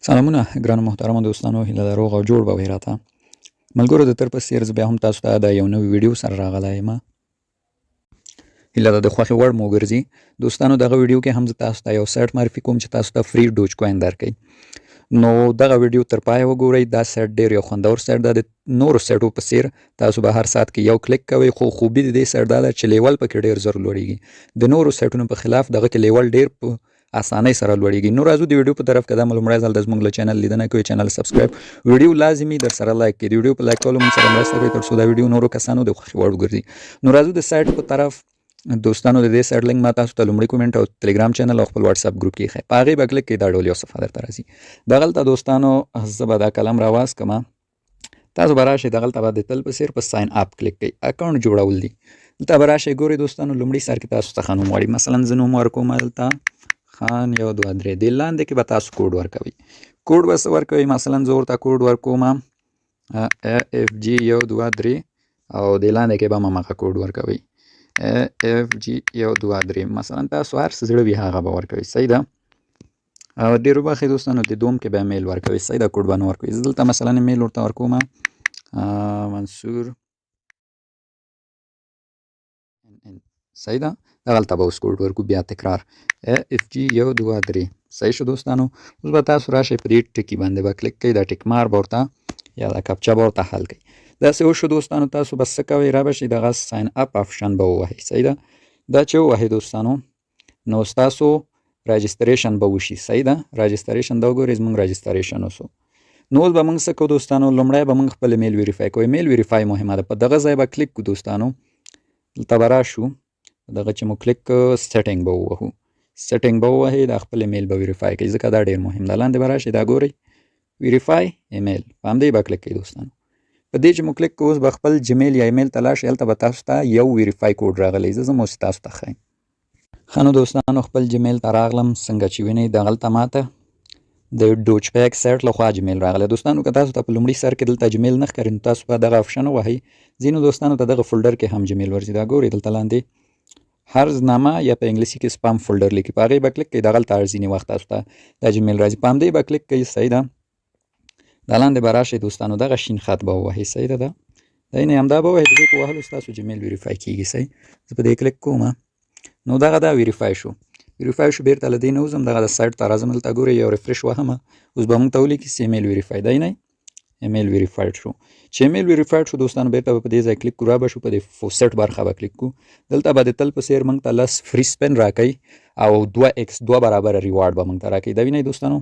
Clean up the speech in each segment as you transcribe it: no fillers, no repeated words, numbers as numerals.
سلامونه ګرانو محترمو دوستانو، هیله ده روغ او جوړ به وئ راته. ملګرو د تر په څېر زه بیا هم تاسو ته د یو نوي ویډیو سره راغلی یم. هیله ده د خوښې وړ مو وګرځي. دوستانو دغه ویډیو کې هم زه تاسو ته یو سایټ معرفي کوم چې تاسو ته فري ډوج کوین درکوي. نو دغه ویډیو تر پایه وګورئ. دا سایټ ډېر یو خوندور سایټ ده. د نورو سایټو په څېر تاسو به هر ساعت کې یو کلیک کوئ، خو خوبي د دې سایټ دا ده چې لیول پکې ډېر زر لوړیږي. د نورو سایټونو په خلاف دغه کې لیول ډېر په اسانۍ سره لوړیږي. نو راځو د ویډیو په طرف قدم لومړی ځل د زموږ له چینل لیدنه کوئ، چینل سبسکرایب، ویډیو لازمي در سره لایک کړئ. د ویډیو په لایک کولو موږ سره مرسته کوئ ترڅو دا ویډیو نورو کسانو د خوښې وړ وګرځي. نو راځو د سایټ په طرف. دوستانو د دې سایټ لینک ما تاسو ته لومړی کومنټ او ټلګرام چینل او خپل واتس اپ ګروپ کې ایښی، په هغې به کلیک کړئ، دا ډول یو صفحه درته راځي. دغلته دوستانو زه به دا قلم راواز کړمه. تاسو به راشئ، دغلته به د تل په څېر په ساین اپ کلیک کړئ. اکاونټ جوړول دي. دلته به راشئ، ګورئ دوستانو لومړي سر کې تاسو څخه نوم غواړي. مثلا زه نوم ورکوم دلته خان 1 2 3. دې لاندې کې به تاسو کوډ ورکوئ. کوډ به څه ورکوئ؟ مثلا زه ورته کوډ ورکوم AFG 1 2 3 او دې لاندې کې به همغه کوډ ورکوئ AFG 1 2 3. مثلا تاسو هر څه زړه وي هغه به ورکوئ. صحیح ده. او ډېرو برخې دوستانو د دوم کې به میل ورکوئ. صحیح ده، کوډ به نه ورکوئ. زه دلته مثلا میل ورته ورکوم منصور. صحیح ده. دغلته به اوس کوډ ورکو، بیا تکرار AFG 1 2 3. صحیح شو دوستانو. اوس به تاسو راشئ، په دې ټکي باندې به کلیک کړئ. دا ټیک مار به ورته یا دا کپچه به ورته حل کړئ. داسې وشو دوستانو. تاسو به څه کوئ؟ را به شئ، دغه ساین اپ آپشن به ووهئ. صحیح ده. دا چې ووهئ دوستانو، نو ستاسو راجستریشن به وشي. صحیح ده. راجستریشن دا وګورئ، زموږ راجستریشن وسو. نو اوس به موږ څه کوو دوستانو؟ لومړی به موږ خپل میل ویریفای کوو. میل ویریفای مهمه ده. په دغه ځای به کلیک کوو دوستانو. دلته به راشو، دغه چې مو کلیک سیټینګ به ووهو. سیټینګ به ووهئ، دا خپل میل به ویریفای کوي، ځکه دا ډېر مهم ده. لاندې به راشئ، دا ګورئ ویریفای ایمیل، په همدې به کلیک کوئ دوستانو. په دې چې مو کلیک کوو، اوس به خپل جمیل یا ایمیل ته لاړ شئ. هلته به تاسو ته یو ویریفای کوډ راغلی. زه ځم اوس تاسو ته ښیم. ښه نو دوستانو، خپل جمیل ته راغلم. څنګه چې وینئ دغلته ماته د ډوج پیک سایټ لخوا جمیل راغلی. دوستانو که تاسو ته په لومړي سر کې دلته جمیل نه ښکاري، نو تاسو به دغه آپشن ووهئ. ځینو دوستانو ته دغه فولډر کې هم جمیل ورځي. دا ګورئ دلته لاندې هرزنامه یا په انګلیسي کې سپام فولډر لیکي، په هغې به کلیک کړئ. دغلته ځینې وخت تاسو ته دا جمیل راځي، په همدې به کلیک کړئ. صحیح ده. دا لاندې به راشئ دوستانو، دغه شین خط به ووهئ. صحیح ده. دا یعنې همدا به ووهئ. د دې په وهلو ستاسو جمیل ویریفای کېږي. صحیح. زه په دې کلیک کوم. نو دغه دا ویریفای شو. ویریفای شو. بیرته له دې نه وځم، دغه د سایټ ته راځم. دلته ګورئ یو ریفرش وهم. اوس به موږ ته ولیکي ایمیل ویریفای. دی نه ایمیل ویریفایډ شو. چې ایمیل ویریفایډ شو دوستانو، بیرته به په دې ځای کلیک کړو. را به شو په دې فوسټ برخه به کلیک کړو. دلته به د تل په څېر موږ ته 10 فري سپین راکوي او 2x 2 برابره ریوارډ به موږ ته راکوي. دا وینئ دوستانو،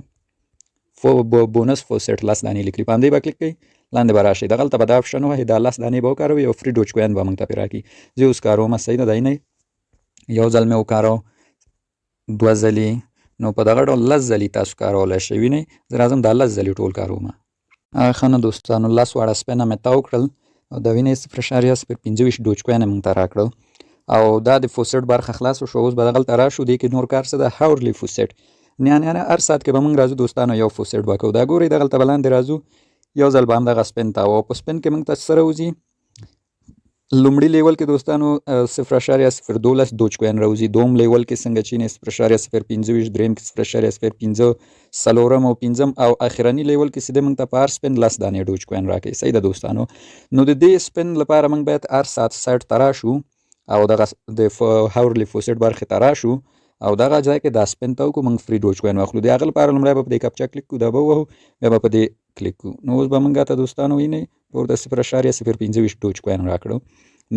بونس فوسټ 10 دانې لیکلي، په همدې به کلیک کړئ. لاندې به راشئ، دغلته به دا آپشن ووهئ، دا 10 دانې به وکاروئ او فري ډوج کوین به موږ ته پرې راکړي. زه اوس کارومه. صحیح ده. دی نه یو ځل مې وکاروه، 2 ځلې، نو په دغه ډول 10 ځلې تاسو کارولی شئ. وینئ زه راځم دا 10 ځلې ټول کارومه. ښه نو دوستانو، 10 واړه سپینه مې تاو کړل او دا وینئ 0.025 ډوج کوین یې موږ ته راکړل. او دا د فوسټ برخه خلاصه شو. اوس به دغلته راشو، دې کې نور کار څه ده؟ هاورلی فوسټ. یعنې هر ساعت کې به موږ راځو دوستانو، یو فوسټ به کوو. دا ګورئ دغلته به لاندې راځو، یو ځل به همدغه سپین تاوو. په سپین کې موږ ته څه راوځي؟ لومړي لیول کې دوستانو 0.012 دوج کوین راوځي. دوم لیول کې څنګه چې 0.025، دریم کې 0.05، څلورم او پنځم او اخرني لیول کې سیده موږ ته په هر سپین 10 دانې ډوج کوین راکوي. صحیح ده دوستانو. نو د دې سپین لپاره موږ باید هر ساعت سایټ ته راشو او دغه د هاورلی فوسټ برخې ته راشو او دغه ځای کې دا سپین ته وکړو، موږ فري ډوج کوین واخلو. د هغه لپاره لومړی به په دې کپچه کلیک کړو، دا به ووهو، بیا به په دې کلیک کړو. نو اوس به موږ ته دوستانو وینئ ورته 0.025 ډوج کوین راکړو.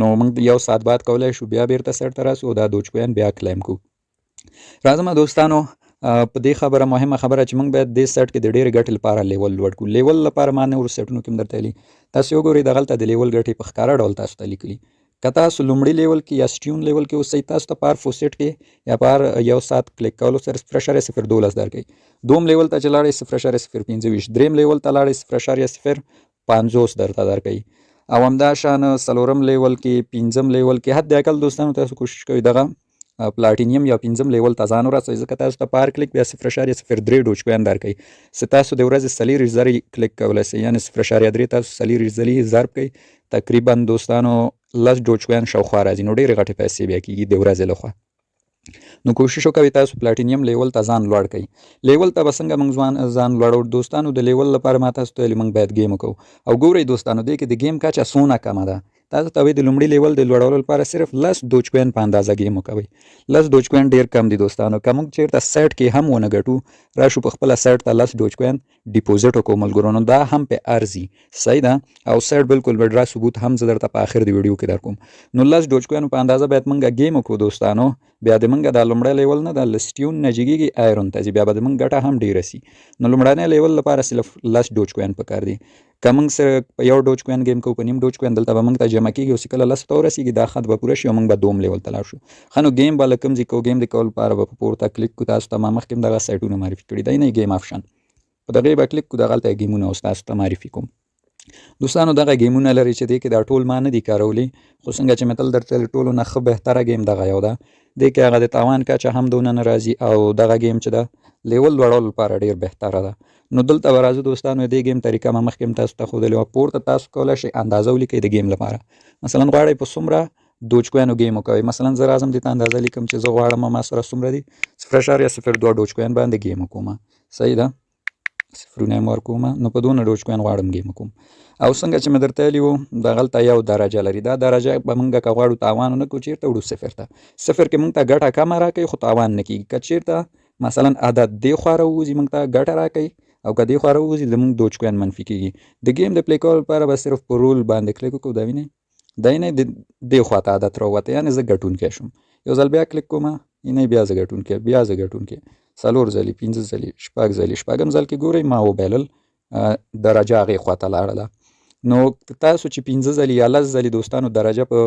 نو موږ یو ساعت بعد کولی شو بیا بیرته سایټ ته راسو او دا دوج کوین بیا کلیم کړو. راځم دوستانو، په دې خبره مهمه خبره چې موږ باید دې سایټ کې د ډېرې ګټې لپاره لیول لوړ کړو. لیول لپاره ما نورو سایټونو کې هم درته ویلي، تاسو وګورئ دغلته د لیول ګټې په ښکاره ډول تاسو ته لیکلي. که تاسو لومړي لیول کې یا سټیون لیول کې اوسئ، تاسو ته په هر فوسټ کې یا په هر یو ساعت کلیک کولو سره 0.012 درکوي. دوم لیول ته چې لاړئ 0.025، دریم لیول ته لاړئ 0.050 درته درکوي. او همدا شان څلورم لیول کې، پنځم لیول کې، حد اقل دوستانو تاسو کوشش کوئ دغه پلاټینیم یا پنځم لیول ته ځان ورسوئ، ځکه تاسو ته په هر کلیک بیا 0.03 ډوج کوین درکوي. چې تاسو د ورځې 40 ځلې کلیک کولی شئ، یعنې 0.3 تاسو 40 ځلې ضرب کوئ، تقریبا دوستانو 10 ډوج کوین شاوخوا راځي. نو ډېرې غټې پیسې بیا کېږي د ورځې لخوا. نو کوشش وکوئ تاسو پلاټینیم لیول ته ځان لوړ کړئ. لیول ته به څنګه موږ ځان لوړو دوستانو؟ د لیول لپاره ما تاسو ته ویلي موږ باید ګیم وکړو او ګورئ دوستانو دې کې د ګیم کچه څونه کمه ده. تاسو ته د لومړي لیول د لوړولو لپاره صرف 10 دوج کوین په اندازه ګیم وکوئ. 10 دوج کوین ډیر کم دي دوستانو. که موږ چیرته سیټ کې هم ونه ګټو راشو په خپله سیټ ته 10 دوج کوین ډیپوزیټ وکړو ملګرو، نو دا هم په ارزي. صحیح ده او سیټ بالکل وډرا ثبوت هم زه درته په آخر د ویډیو کې درکوم. نو 10 دوج کوین په اندازه باید موږ ګیم وکړو دوستانو. بیا د موږ د لومړی لیول نه د لسټیون نه جګیږي آیرون ته ځي، بیا به د موږ ګټه هم ډیره سي. نو لومړنی لیول لپاره صرف 10 دوج کوین پکار دي. که موږ سره په یو دوج کوین ګیم کوو په نیم دوج کوین دلته به موږ ته جمع کېږي او چې کله 10 ته ورسېږي دا خط به پوره شي او موږ به دوم لیول ته لاړ شو. ښه نو ګیم به له کوم ځای کوو؟ ګیم د کولو لپاره به په پورته کلیک کړو. تاسو ته ما مخکې هم دغه سایټونه معرفي کړي دی نه ګیم آپشن، په دغې به کلیک کړو، دغلته ګیمونه اوس تاسو ته معرفي کوم. دوستانو دغه ګیمونه لري چې دې کې دا ټول ما نه دي کارولی، خو څنګه چې مې تل درته ویلي ټولو نه ښه بهتره ګیم دغه یو ده. دې کې هغه د تاوان کچه هم دونه نه راځي او دغه ګیم چې ده لیول لوړولو لپاره ډېر بهتره ده. نو دلته به راځو دوستانو، دې ګیم طریقه ما مخکې هم تاسو ته ښودلې وه. پورته تاسو کولی شئ اندازه ولیکئ د ګیم لپاره. مثلا غواړئ په څومره دوج کوینو ګیم وکوئ. مثلا زه راځم دې ته اندازه لیکم چې زه غواړم ما سره څومره دي 0.02 دوج کوین باندې ګیم وکوم. صحیح ده، صفرونه یې ورکوم، نو په دونه دوج کوین غواړم ګیم وکوم. او څنګه چې مې درته ویلي وو دغلته یو درجه لري. دا درجه به موږ که غواړو تاوان ونه کړو چېرته وړو صفر ته. صفر کې موږ ته ګټه کمه راکوي خو تاوان نه کېږي. که چېرته مثلا عدد دې خوا راووځي موږ ته ګټه راکوي او که دې خوا راووځي زموږ دوج کوین منفي کېږي. د ګیم د پلی کولو لپاره به صرف په رول باندې کلیک وکړو. دا وینئ دا یعنې دې خوا ته عادت راووته، یعنې زه ګټونکی شوم. یو ځل بیا کلیک کوم، یعنې بیا زه ګټونکی، بیا زه ګټونکی، 4 ځلې، 5 ځلې، 6 ځلې. شپږم ځل کې ګورئ ما وبایلل درجه هغې خوا ته لاړله. نو تاسو چې 15 ځلې یا 10 ځلې دوستانو درجه په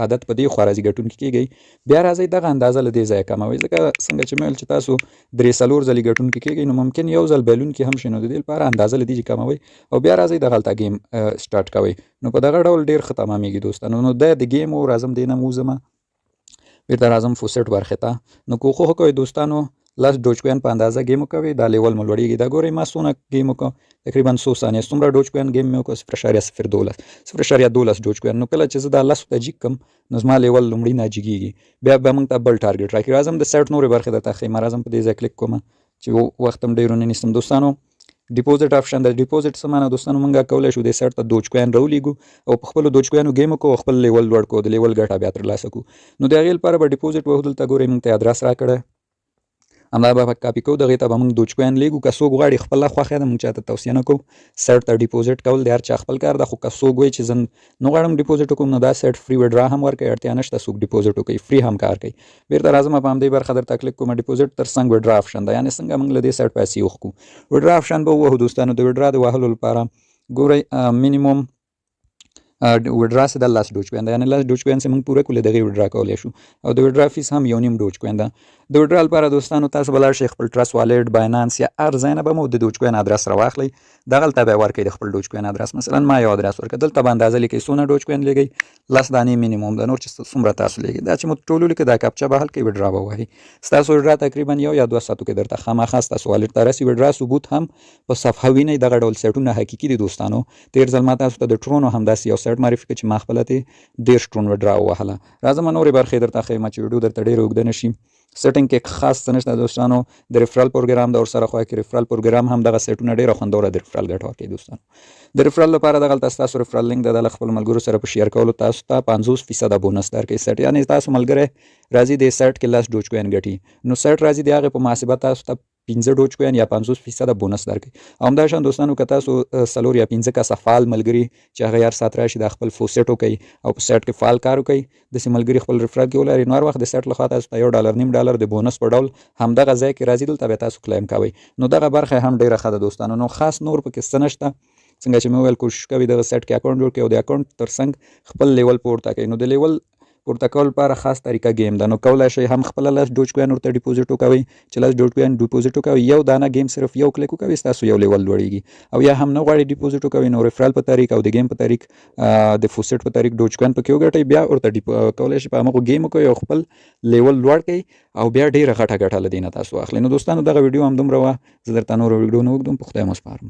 عادت په دې خوا راځي ګټونکي کېږئ، بیا راځئ دغه اندازه له دې ځایه کموئ. ځکه څنګه چې مې ویل چې تاسو 3-4 ځلې ګټونکي کېږئ نو ممکن یو ځل بایلونکي هم شي. نو د دې لپاره اندازه له دې کموئ او بیا راځئ دغلته ګیم سټارټ کوئ. نو په دغه ډول ډېر ښه تمامېږي دوستانو. نو دا د ګیم و راځم دې نه ووځمه بېرته راځم فوسټ برخې ته. نو کوښښ وکوئ دوستانو 10 دوج کوین په اندازه ګیم وکوئ. دا لیول مو لوړېږي. دا ګورئ ما څونه ګیم وکړو، تقریبا 100 ثانیې. څومره دوج کوین ګیم مې وکړو 0.12 دوج کوین. نو کله چې زه دا 10 ته جګ کړم نو زما لیول لومړي نه جګېږي. بیا به موږ ته بل ټارګېټ راکړي. راځم د سیټ نورې برخې درته ښیم. راځم په دې ځای کلیک کوم چې وخت هم ډېر ونه نیسم. دوستانو ډیپوزیټ آپشن د ډیپوزیټ څه معنی دوستانو؟ موږ کولی شو د سیټ ته دوج کوین راولیږو او په خپلو دوج کوینو ګیم وکړو او خپل لیول لوړ کړو، د لیول ګټه بیا ترلاسه کړو. نو د هغې لپاره به ډیپوزیټ وهو. دلته ګورئ موږ ته ادرس راکړی، همدا به کاپي کوو، دغې ته به موږ دوج کوین لیږو. که څوک غواړي خپله خوښه ده، موږ چاته توصیه نه کوو سیټ ته ډیپوزیټ کول، د هر چا خپل کار ده. خو که څوک وایي چې زه نه غواړم ډیپوزیټ وکړم نو دا سیټ فری وډرا هم ورکوي، اړتیا نشته څوک ډیپوزیټ وکړي، فری هم کار کوي. بیرته راځم په همدې برخه درته کلیک کوم. ډیپوزیټ تر څنګ وډرا آپشن ده، یعنې څنګه موږ له دې سیټ پیسې وښکو. وډرا آپشن به ووهو دوستانو. د وډرا د وهلو لپاره ګورئ مینیموم وډرا سه د 10 دوج کوین ده، یعنې 10 دوج کوین سه موږ پوره کړو دغې وډرا کولی شو. او د وډرا فیس هم 1.5 دوج کوین ده. د وډرا لپاره دوستانو تاسو به لاړ شئ خپل ټرست والټ، باینانس یا هر ځای نه به مو د دوج کوین ادرس راواخلئ. دغلته به یې ورکړئ د خپل دوج کوین ادرس. مثلا ما یو ادرس ورکړ، دلته به اندازه لیکئ څونه دوج کوین لیږئ، 10 دانې مینیموم ده. نور چې څومره تاسو لیږئ دا چې مو ټول ولیکئ، دا کاپچه به حل کړئ، وډرا به ووهئ. ستاسو وډرا تقریبا 1 یا 2 ساعتو کې درته خامخا ستاسو والټ ته رسي. وډرا ثبوت هم په صفحه وینئ. دغه ډول سیټونه حقیقي دي دوستانو. تېر ځل ما تاسو ته د ټرونو همداسې یو سیټ معرفي کړ چې ما خپله ترې 10 ټرون وډرا ووهله. راځم نورې برخې درته ښیم چې ویډیو درته ډېره اوږده نه شي. سیټینګ کې خاص څه نشته دوستانو. د ریفرال پروګرام د ورسره خوا کې ریفرال پروګرام هم دغه سیټونه ډېره خوندوره د ریفرال ګټه ورکوي دوستانو. د ریفرال لپاره دغلته ستاسو ریفرال لینک د خپلو ملګرو سره په شیر کولو تاسو ته 50% بونس درکوي سیټ، یعنې تاسو ملګری راځي د سیټ کې 10 دوج کوین ګټي نو سیټ راځي د هغې په محاسبه تاسو ته 15 دوج کوین یا 50% بونس درکوي. او همداشان دوستانو که تاسو 4 یا 15 کسه فعال ملګري چې هغه هر ساعت راشي د خپل فوسیټ وکوي او په سیټ کې فعال کار وکوي، داسې ملګري خپل ریفرال کې ولري، نو هر وخت د سیټ لخوا تاسو ته $1.5 د بونس په ډول همدغه ځای کې راځي، دلته بیا تاسو کلیم کوئ. نو دغه برخه هم ډېره ښه ده دوستانو. نو خاص نور پکې څه نشته. څنګه چې مې وویل کوشش کوئ دغه سیټ کې اکاونټ جوړ کړئ او د اکاونټ تر څنګ خپل لیول پورته کوئ. نو د لیول پورته کول لپاره خاص طریقه ګیم ده. نو کولی شئ هم خپله 10 دوج کوین ورته ډیپوزیټ وکوئ، چې 10 دوج کوین ډیپوزیټ وکوئ، یو دانه ګیم صرف یو کلیک وکوئ ستاسو یو لیول لوړېږي. او یا هم نه غواړئ ډیپوزیټ وکوئ نو ریفرال په طریق او د ګیم په طریق د فوسیټ په طریق دوج کوین پکې وګټئ، بیا ورته کولی شئ په همغو ګیم وکوئ او خپل لیول لوړ کړئ او بیا ډېره غټه ګټه له دې نه تاسو واخلئ. نو دوستانو دغه ویډیو همدومره وه. زه درته نورو ویډیو نه اوږدوم، په خدای مو سپارم.